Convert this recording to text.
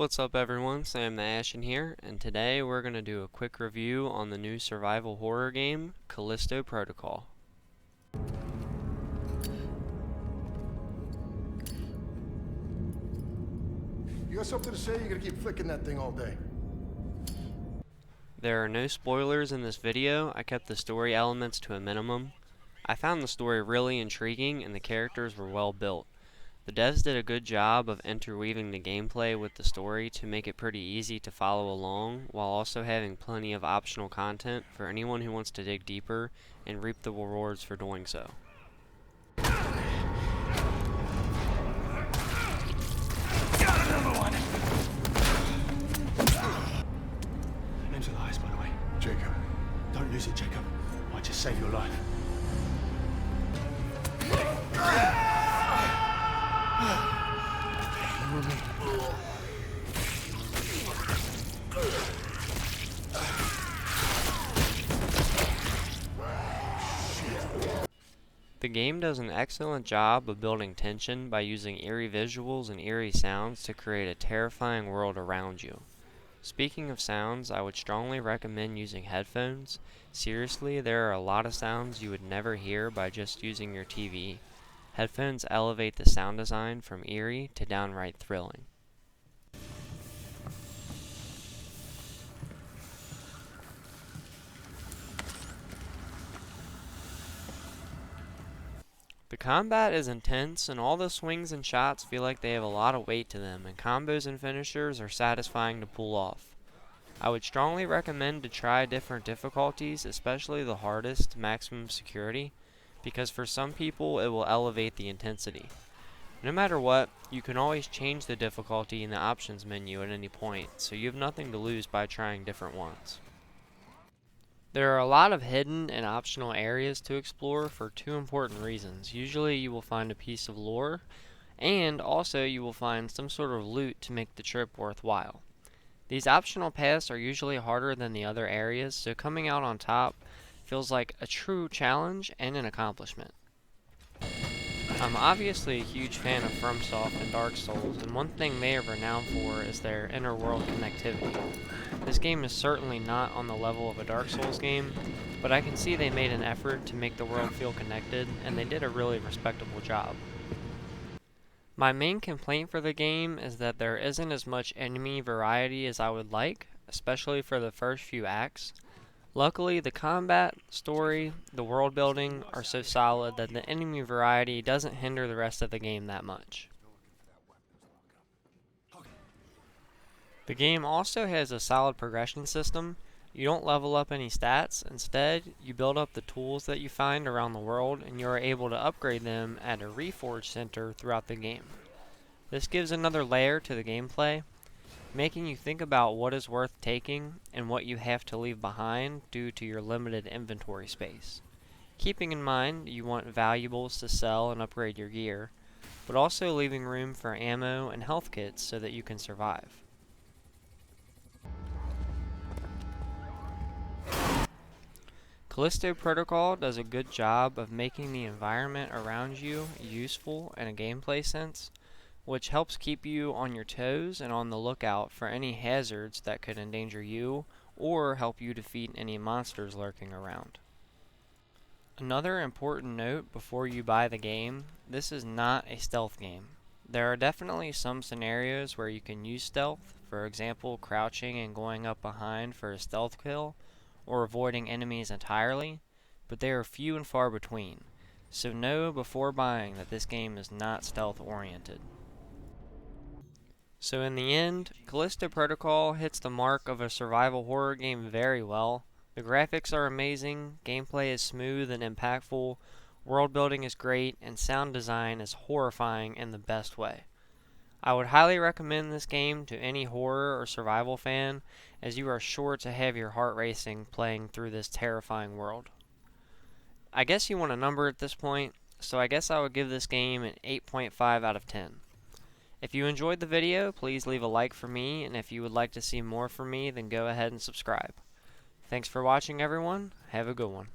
What's up everyone, Sam the Ashen here, and today we're going to do a quick review on the new survival horror game, Callisto Protocol. You got something to say? You're gonna keep flicking that thing all day. There are no spoilers in this video. I kept the story elements to a minimum. I found the story really intriguing and the characters were well built. The devs did a good job of interweaving the gameplay with the story to make it pretty easy to follow along, while also having plenty of optional content for anyone who wants to dig deeper and reap the rewards for doing so. Got another one! Name's Elias, by the way. Jacob. Don't lose it, Jacob. Might just save your life. The game does an excellent job of building tension by using eerie visuals and eerie sounds to create a terrifying world around you. Speaking of sounds, I would strongly recommend using headphones. Seriously, there are a lot of sounds you would never hear by just using your TV. Headphones elevate the sound design from eerie to downright thrilling. The combat is intense, and all the swings and shots feel like they have a lot of weight to them, and combos and finishers are satisfying to pull off. I would strongly recommend to try different difficulties, especially the hardest, maximum security, because for some people it will elevate the intensity. No matter what, you can always change the difficulty in the options menu at any point, so you have nothing to lose by trying different ones. There are a lot of hidden and optional areas to explore for two important reasons. Usually you will find a piece of lore, and also you will find some sort of loot to make the trip worthwhile. These optional paths are usually harder than the other areas, so coming out on top feels like a true challenge and an accomplishment. I'm obviously a huge fan of FromSoft and Dark Souls, and one thing they are renowned for is their inter-world connectivity. This game is certainly not on the level of a Dark Souls game, but I can see they made an effort to make the world feel connected, and they did a really respectable job. My main complaint for the game is that there isn't as much enemy variety as I would like, especially for the first few acts. Luckily, the combat, story, the world building are so solid that the enemy variety doesn't hinder the rest of the game that much. The game also has a solid progression system. You don't level up any stats, instead you build up the tools that you find around the world and you are able to upgrade them at a reforge center throughout the game. This gives another layer to the gameplay, making you think about what is worth taking and what you have to leave behind due to your limited inventory space. Keeping in mind you want valuables to sell and upgrade your gear, but also leaving room for ammo and health kits so that you can survive. Callisto Protocol does a good job of making the environment around you useful in a gameplay sense, which helps keep you on your toes and on the lookout for any hazards that could endanger you or help you defeat any monsters lurking around. Another important note before you buy the game, this is not a stealth game. There are definitely some scenarios where you can use stealth, for example crouching and going up behind for a stealth kill, or avoiding enemies entirely, but they are few and far between, so know before buying that this game is not stealth oriented. So in the end, Callisto Protocol hits the mark of a survival horror game very well. The graphics are amazing, gameplay is smooth and impactful, world building is great, and sound design is horrifying in the best way. I would highly recommend this game to any horror or survival fan, as you are sure to have your heart racing playing through this terrifying world. I guess you want a number at this point, so I guess I would give this game an 8.5 out of 10. If you enjoyed the video, please leave a like for me, and if you would like to see more from me, then go ahead and subscribe. Thanks for watching everyone, have a good one.